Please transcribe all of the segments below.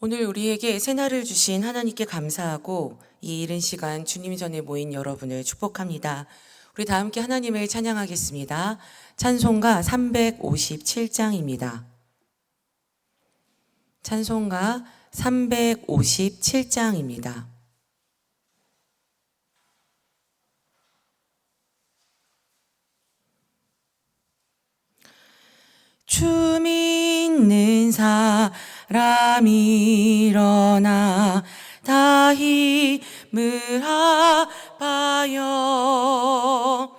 오늘 우리에게 새날을 주신 하나님께 감사하고 이 이른 시간 주님 전에 모인 여러분을 축복합니다. 우리 다 함께 하나님을 찬양하겠습니다. 찬송가 357장입니다. 찬송가 357장입니다. 주 믿는 사람이 일어나 다 힘을 합하여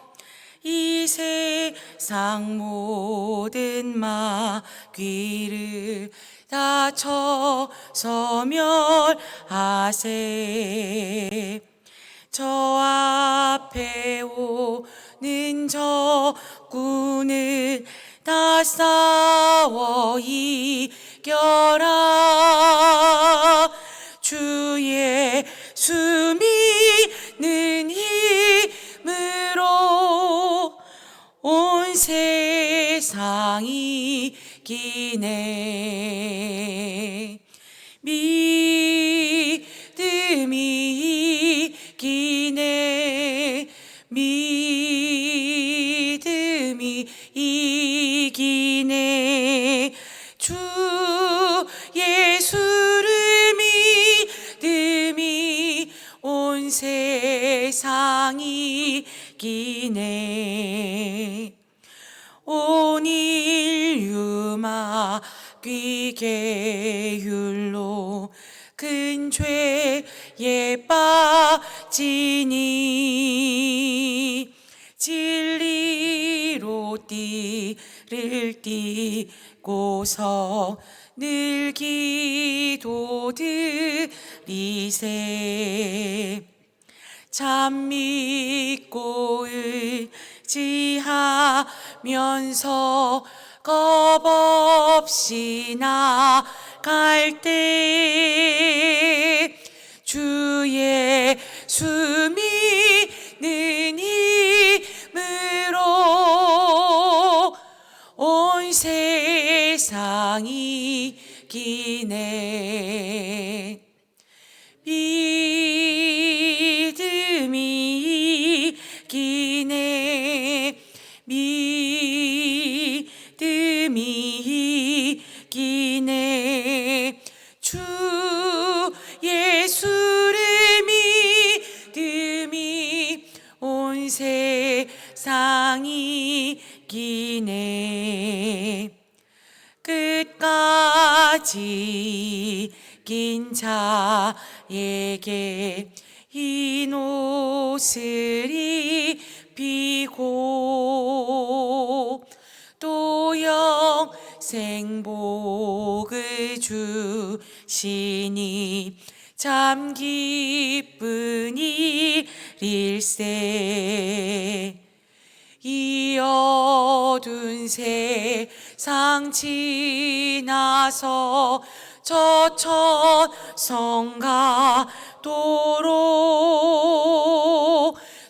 이 세상 모든 마귀를 다 쳐서 멸하세. 저 앞에 오는 적군을 다 싸워 이겨라. 주 예수 믿는 힘으로 온 세상이 이기네. 믿음이 이기네. 믿음이 이기네. 주 예수를 믿음이 온 세상이 이기네. 온 인류 마귀 계율로 큰 죄에 빠지니 진리로 띠를 띠고서 늘 기도드리세. 참 믿고 의지하면서 겁없이 나갈 때 주 예수 믿는 힘으로 온 세상이 이기네. 믿음이 이기네. 믿음이 이기네. 주 예수를 믿음이 온 세상이 이기네. 끝까지 이긴 자에게 흰 옷을 입히고 또 영생 복을 주시니 참 기쁜 일일세. 이 어두운 세상 지나서 저 천성 가도록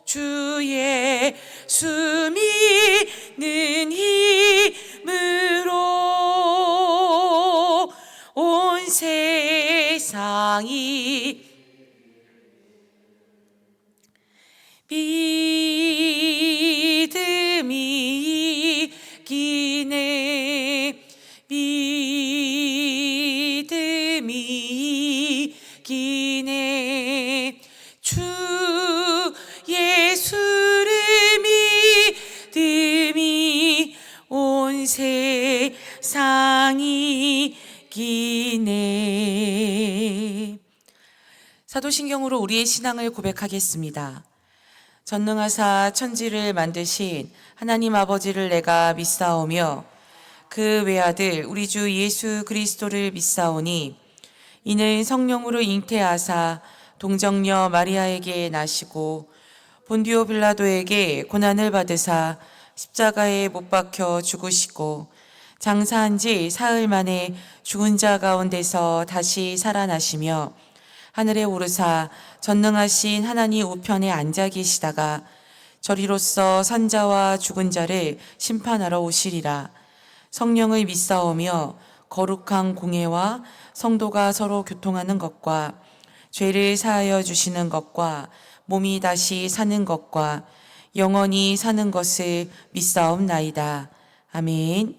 주 예수 믿는 힘으로 온 세상이 믿음이 이기네. 믿음이 이기네. 주 예수를 믿음이 온 세상이 이기네. 사도신경으로 우리의 신앙을 고백하겠습니다. 전능하사 천지를 만드신 하나님 아버지를 내가 믿사오며 그 외아들 우리 주 예수 그리스도를 믿사오니 이는 성령으로 잉태하사 동정녀 마리아에게 나시고 본디오 빌라도에게 고난을 받으사 십자가에 못 박혀 죽으시고 장사한 지 사흘 만에 죽은 자 가운데서 다시 살아나시며 하늘에 오르사 전능하신 하나님 우편에 앉아 계시다가 저리로서 산자와 죽은 자를 심판하러 오시리라. 성령을 믿사오며 거룩한 공예와 성도가 서로 교통하는 것과 죄를 사하여 주시는 것과 몸이 다시 사는 것과 영원히 사는 것을 믿사옵나이다. 아멘.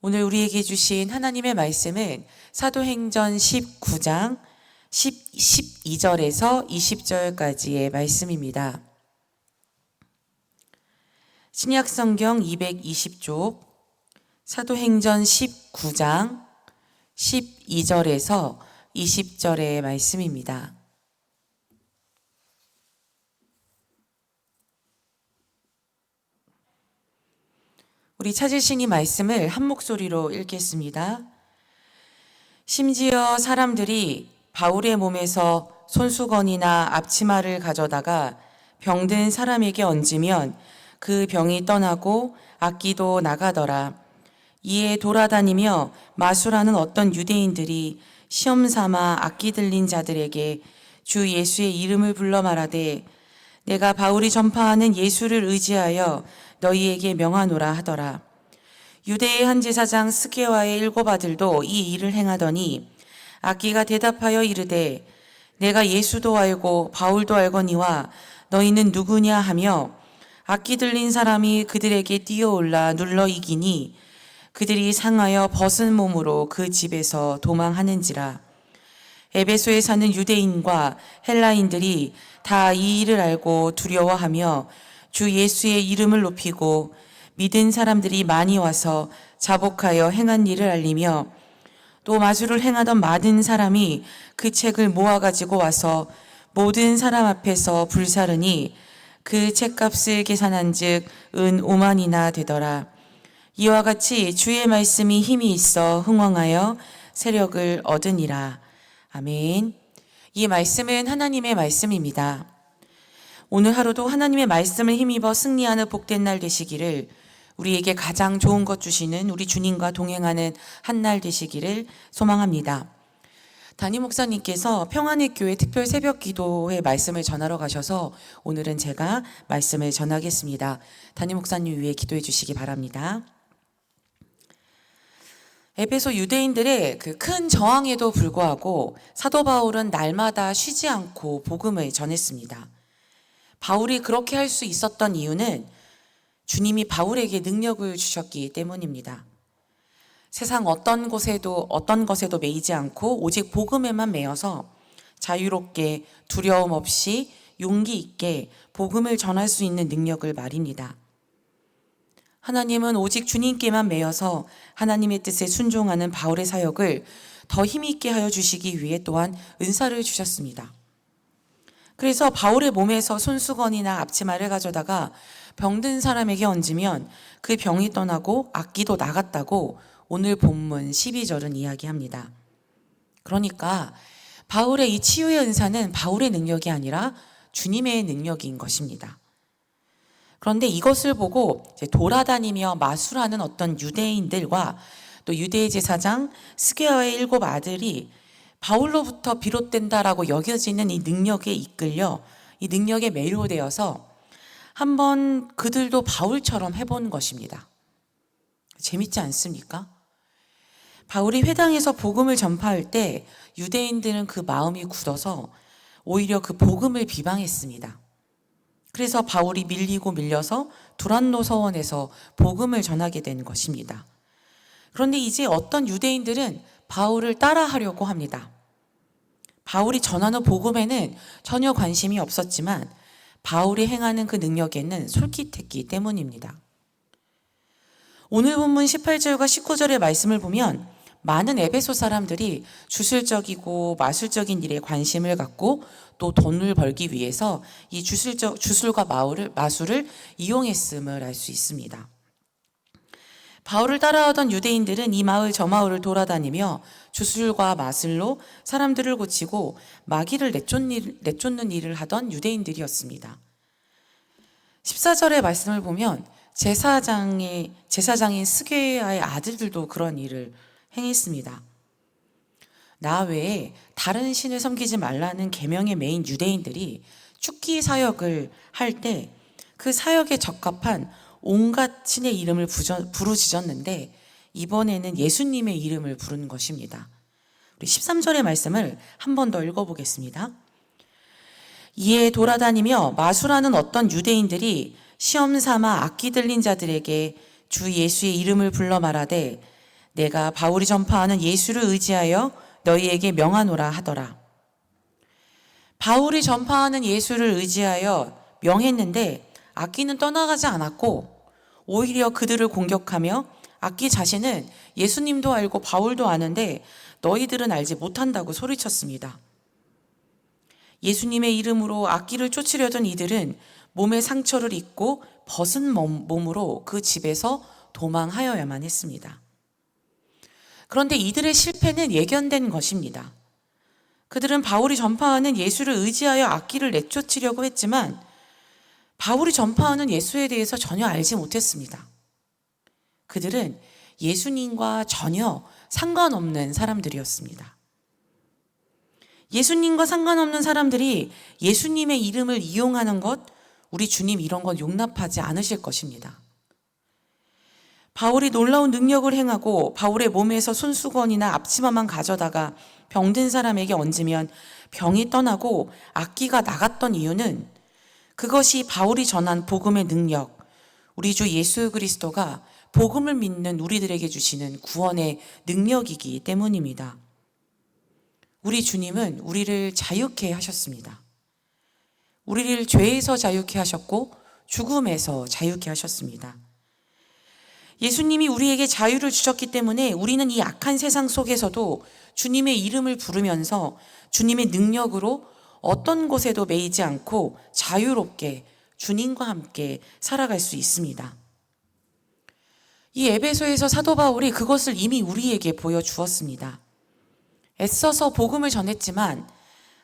오늘 우리에게 주신 하나님의 말씀은 사도행전 19장 12절에서 20절까지의 말씀입니다. 신약성경 220쪽 사도행전 19장 12절에서 20절의 말씀입니다. 우리 찾으신 이 말씀을 한 목소리로 읽겠습니다. 심지어 사람들이 바울의 몸에서 손수건이나 앞치마를 가져다가 병든 사람에게 얹으면 그 병이 떠나고 악기도 나가더라. 이에 돌아다니며 마술하는 어떤 유대인들이 시험 삼아 악기 들린 자들에게 주 예수의 이름을 불러 말하되 내가 바울이 전파하는 예수를 의지하여 너희에게 명하노라 하더라. 유대의 한 제사장 스게와의 7 아들도 이 일을 행하더니 악기가 대답하여 이르되 내가 예수도 알고 바울도 알거니와 너희는 누구냐 하며 악기 들린 사람이 그들에게 뛰어올라 눌러 이기니 그들이 상하여 벗은 몸으로 그 집에서 도망하는지라. 에베소에 사는 유대인과 헬라인들이 다 이 일을 알고 두려워하며 주 예수의 이름을 높이고 믿은 사람들이 많이 와서 자복하여 행한 일을 알리며 또 마술을 행하던 많은 사람이 그 책을 모아가지고 와서 모든 사람 앞에서 불사르니 그 책값을 계산한 즉 은 5만이나 되더라. 이와 같이 주의 말씀이 힘이 있어 흥왕하여 세력을 얻으니라. 아멘. 이 말씀은 하나님의 말씀입니다. 오늘 하루도 하나님의 말씀을 힘입어 승리하는 복된 날 되시기를, 우리에게 가장 좋은 것 주시는 우리 주님과 동행하는 한 날 되시기를 소망합니다. 담임 목사님께서 평안의 교회 특별 새벽 기도회 말씀을 전하러 가셔서 오늘은 제가 말씀을 전하겠습니다. 담임 목사님 위해 기도해 주시기 바랍니다. 에베소 유대인들의 그 큰 저항에도 불구하고 사도 바울은 날마다 쉬지 않고 복음을 전했습니다. 바울이 그렇게 할 수 있었던 이유는 주님이 바울에게 능력을 주셨기 때문입니다. 세상 어떤 것에도 매이지 않고 오직 복음에만 매여서 자유롭게 두려움 없이 용기 있게 복음을 전할 수 있는 능력을 말입니다. 하나님은 오직 주님께만 매여서 하나님의 뜻에 순종하는 바울의 사역을 더 힘있게 하여 주시기 위해 또한 은사를 주셨습니다. 그래서 바울의 몸에서 손수건이나 앞치마를 가져다가 병든 사람에게 얹으면 그 병이 떠나고 악기도 나갔다고 오늘 본문 12절은 이야기합니다. 그러니까 바울의 이 치유의 은사는 바울의 능력이 아니라 주님의 능력인 것입니다. 그런데 이것을 보고 돌아다니며 마술하는 어떤 유대인들과 또 유대의 제사장 스게와의 7 아들이 바울로부터 비롯된다라고 여겨지는 이 능력에 이끌려 이 능력에 매료되어서 한번 그들도 바울처럼 해본 것입니다. 재밌지 않습니까? 바울이 회당에서 복음을 전파할 때 유대인들은 그 마음이 굳어서 오히려 그 복음을 비방했습니다. 그래서 바울이 밀리고 밀려서 두란노 서원에서 복음을 전하게 된 것입니다. 그런데 이제 어떤 유대인들은 바울을 따라하려고 합니다. 바울이 전하는 복음에는 전혀 관심이 없었지만 바울이 행하는 그 능력에는 솔깃했기 때문입니다. 오늘 본문 18절과 19절의 말씀을 보면 많은 에베소 사람들이 주술적이고 마술적인 일에 관심을 갖고 또 돈을 벌기 위해서 이 주술과 마술을 이용했음을 알 수 있습니다. 바울을 따라하던 유대인들은 이 마을 저 마을을 돌아다니며 주술과 마술로 사람들을 고치고 마귀를 내쫓는 일을 하던 유대인들이었습니다. 14절의 말씀을 보면 제사장인 스게아의 아들들도 그런 일을 행했습니다. 나 외에 다른 신을 섬기지 말라는 계명의 메인 유대인들이 축기 사역을 할 때 그 사역에 적합한 온갖 신의 이름을 부르짖었는데 이번에는 예수님의 이름을 부른 것입니다. 우리 13절의 말씀을 한 번 더 읽어보겠습니다. 이에 돌아다니며 마술하는 어떤 유대인들이 시험 삼아 악기 들린 자들에게 주 예수의 이름을 불러 말하되 내가 바울이 전파하는 예수를 의지하여 너희에게 명하노라 하더라. 바울이 전파하는 예수를 의지하여 명했는데 악기는 떠나가지 않았고 오히려 그들을 공격하며 악기 자신은 예수님도 알고 바울도 아는데 너희들은 알지 못한다고 소리쳤습니다. 예수님의 이름으로 악기를 쫓으려던 이들은 몸에 상처를 입고 벗은 몸으로 그 집에서 도망하여야만 했습니다. 그런데 이들의 실패는 예견된 것입니다. 그들은 바울이 전파하는 예수를 의지하여 악기를 내쫓으려고 했지만 바울이 전파하는 예수에 대해서 전혀 알지 못했습니다. 그들은 예수님과 전혀 상관없는 사람들이었습니다. 예수님과 상관없는 사람들이 예수님의 이름을 이용하는 것, 우리 주님 이런 건 용납하지 않으실 것입니다. 바울이 놀라운 능력을 행하고 바울의 몸에서 손수건이나 앞치마만 가져다가 병든 사람에게 얹으면 병이 떠나고 악기가 나갔던 이유는 그것이 바울이 전한 복음의 능력, 우리 주 예수 그리스도가 복음을 믿는 우리들에게 주시는 구원의 능력이기 때문입니다. 우리 주님은 우리를 자유케 하셨습니다. 우리를 죄에서 자유케 하셨고 죽음에서 자유케 하셨습니다. 예수님이 우리에게 자유를 주셨기 때문에 우리는 이 악한 세상 속에서도 주님의 이름을 부르면서 주님의 능력으로 어떤 곳에도 매이지 않고 자유롭게 주님과 함께 살아갈 수 있습니다. 이 에베소에서 사도 바울이 그것을 이미 우리에게 보여주었습니다. 애써서 복음을 전했지만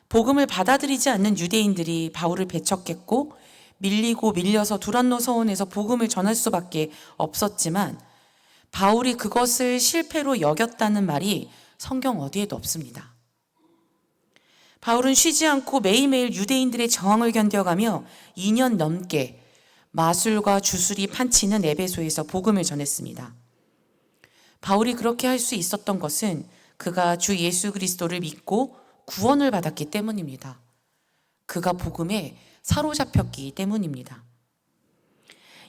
복음을 받아들이지 않는 유대인들이 바울을 배척했고 밀리고 밀려서 두란노 서원에서 복음을 전할 수밖에 없었지만 바울이 그것을 실패로 여겼다는 말이 성경 어디에도 없습니다. 바울은 쉬지 않고 매일매일 유대인들의 저항을 견뎌가며 2년 넘게 마술과 주술이 판치는 에베소에서 복음을 전했습니다. 바울이 그렇게 할 수 있었던 것은 그가 주 예수 그리스도를 믿고 구원을 받았기 때문입니다. 그가 복음에 사로잡혔기 때문입니다.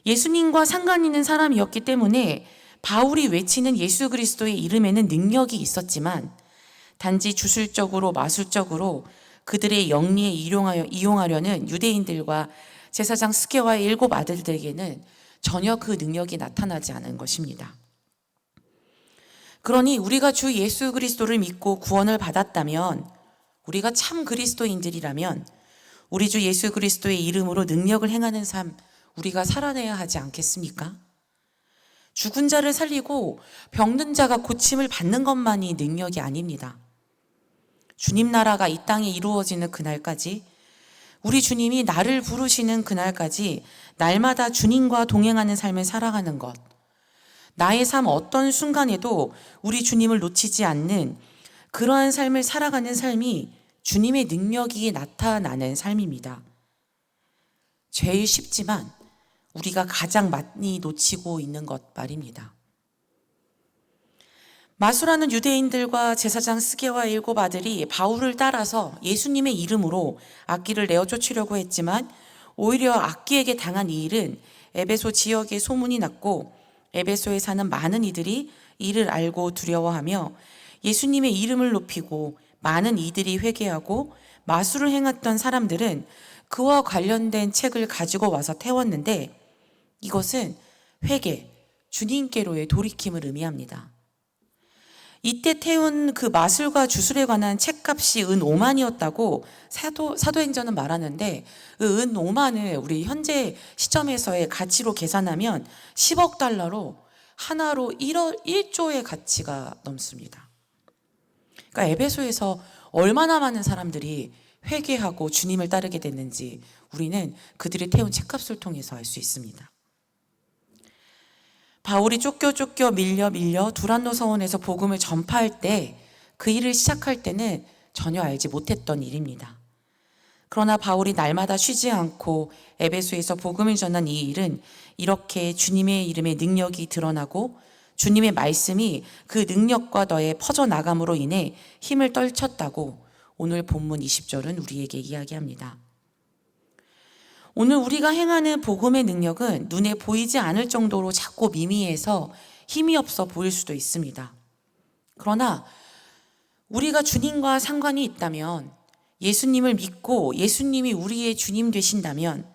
예수님과 상관 있는 사람이었기 때문에 바울이 외치는 예수 그리스도의 이름에는 능력이 있었지만 단지 주술적으로 마술적으로 그들의 영리에 이용하려는 유대인들과 제사장 스게와의 7 아들들에게는 전혀 그 능력이 나타나지 않은 것입니다. 그러니 우리가 주 예수 그리스도를 믿고 구원을 받았다면, 우리가 참 그리스도인들이라면 우리 주 예수 그리스도의 이름으로 능력을 행하는 삶 우리가 살아내야 하지 않겠습니까? 죽은 자를 살리고 병든 자가 고침을 받는 것만이 능력이 아닙니다. 주님 나라가 이 땅에 이루어지는 그날까지, 우리 주님이 나를 부르시는 그날까지 날마다 주님과 동행하는 삶을 살아가는 것, 나의 삶 어떤 순간에도 우리 주님을 놓치지 않는 그러한 삶을 살아가는 삶이 주님의 능력이 나타나는 삶입니다. 제일 쉽지만 우리가 가장 많이 놓치고 있는 것 말입니다. 마술하는 유대인들과 제사장 스게와 7 아들이 바울을 따라서 예수님의 이름으로 악기를 내어 쫓으려고 했지만 오히려 악기에게 당한 이 일은 에베소 지역에 소문이 났고 에베소에 사는 많은 이들이 이를 알고 두려워하며 예수님의 이름을 높이고 많은 이들이 회개하고 마술을 행했던 사람들은 그와 관련된 책을 가지고 와서 태웠는데 이것은 회개, 주님께로의 돌이킴을 의미합니다. 이때 태운 그 마술과 주술에 관한 책값이 은 5만이었다고 사도행전은 말하는데 그 은 5만을 우리 현재 시점에서의 가치로 계산하면 10억 달러로 하나로 1조의 가치가 넘습니다. 그러니까 에베소에서 얼마나 많은 사람들이 회개하고 주님을 따르게 됐는지 우리는 그들이 태운 책값을 통해서 알 수 있습니다. 바울이 쫓겨 밀려 두란노 서원에서 복음을 전파할 때, 그 일을 시작할 때는 전혀 알지 못했던 일입니다. 그러나 바울이 날마다 쉬지 않고 에베소에서 복음을 전한 이 일은 이렇게 주님의 이름의 능력이 드러나고 주님의 말씀이 그 능력과 너의 퍼져나감으로 인해 힘을 떨쳤다고 오늘 본문 20절은 우리에게 이야기합니다. 오늘 우리가 행하는 복음의 능력은 눈에 보이지 않을 정도로 작고 미미해서 힘이 없어 보일 수도 있습니다. 그러나 우리가 주님과 상관이 있다면, 예수님을 믿고 예수님이 우리의 주님 되신다면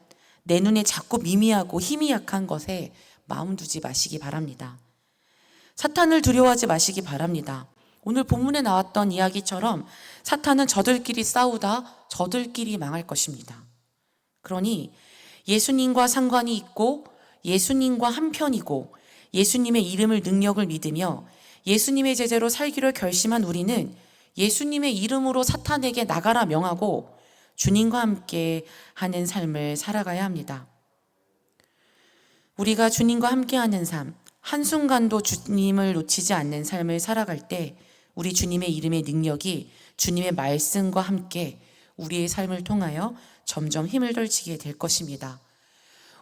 내 눈에 작고 미미하고 힘이 약한 것에 마음 두지 마시기 바랍니다. 사탄을 두려워하지 마시기 바랍니다. 오늘 본문에 나왔던 이야기처럼 사탄은 저들끼리 싸우다 저들끼리 망할 것입니다. 그러니 예수님과 상관이 있고 예수님과 한편이고 예수님의 이름을 능력을 믿으며 예수님의 제자로 살기로 결심한 우리는 예수님의 이름으로 사탄에게 나가라 명하고 주님과 함께 하는 삶을 살아가야 합니다. 우리가 주님과 함께하는 삶, 한순간도 주님을 놓치지 않는 삶을 살아갈 때 우리 주님의 이름의 능력이 주님의 말씀과 함께 우리의 삶을 통하여 점점 힘을 떨치게 될 것입니다.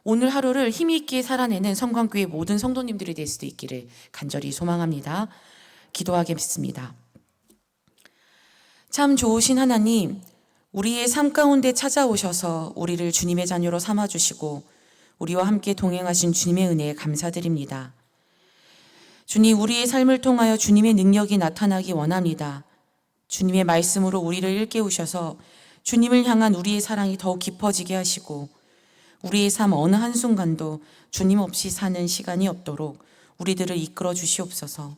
오늘 하루를 힘있게 살아내는 성광교회 모든 성도님들이 될 수도 있기를 간절히 소망합니다. 기도하겠습니다. 참 좋으신 하나님, 우리의 삶 가운데 찾아오셔서 우리를 주님의 자녀로 삼아주시고 우리와 함께 동행하신 주님의 은혜에 감사드립니다. 주님, 우리의 삶을 통하여 주님의 능력이 나타나기 원합니다. 주님의 말씀으로 우리를 일깨우셔서 주님을 향한 우리의 사랑이 더욱 깊어지게 하시고 우리의 삶 어느 한순간도 주님 없이 사는 시간이 없도록 우리들을 이끌어 주시옵소서.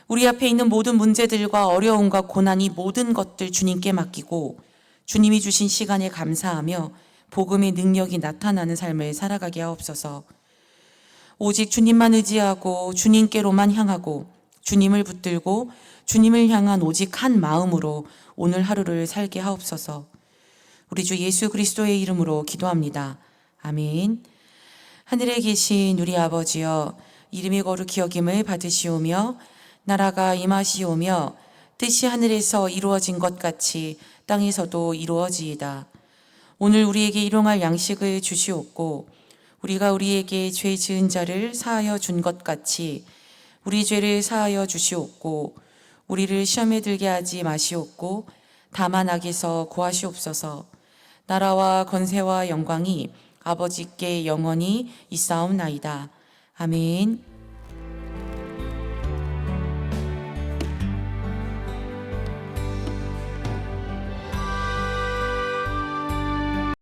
우리 앞에 있는 모든 문제들과 어려움과 고난이 모든 것들 주님께 맡기고 주님이 주신 시간에 감사하며 복음의 능력이 나타나는 삶을 살아가게 하옵소서. 오직 주님만 의지하고 주님께로만 향하고 주님을 붙들고 주님을 향한 오직 한 마음으로 오늘 하루를 살게 하옵소서. 우리 주 예수 그리스도의 이름으로 기도합니다. 아멘. 하늘에 계신 우리 아버지여, 이름이 거룩히 여김을 받으시오며 나라가 임하시오며 뜻이 하늘에서 이루어진 것 같이 땅에서도 이루어지이다. 오늘 우리에게 일용할 양식을 주시옵고 우리가 우리에게 죄 지은 자를 사하여 준 것 같이 우리 죄를 사하여 주시옵고 우리를 시험에 들게 하지 마시옵고 다만 악에서 구하시옵소서. 나라와 권세와 영광이 아버지께 영원히 있사옵나이다. 아멘.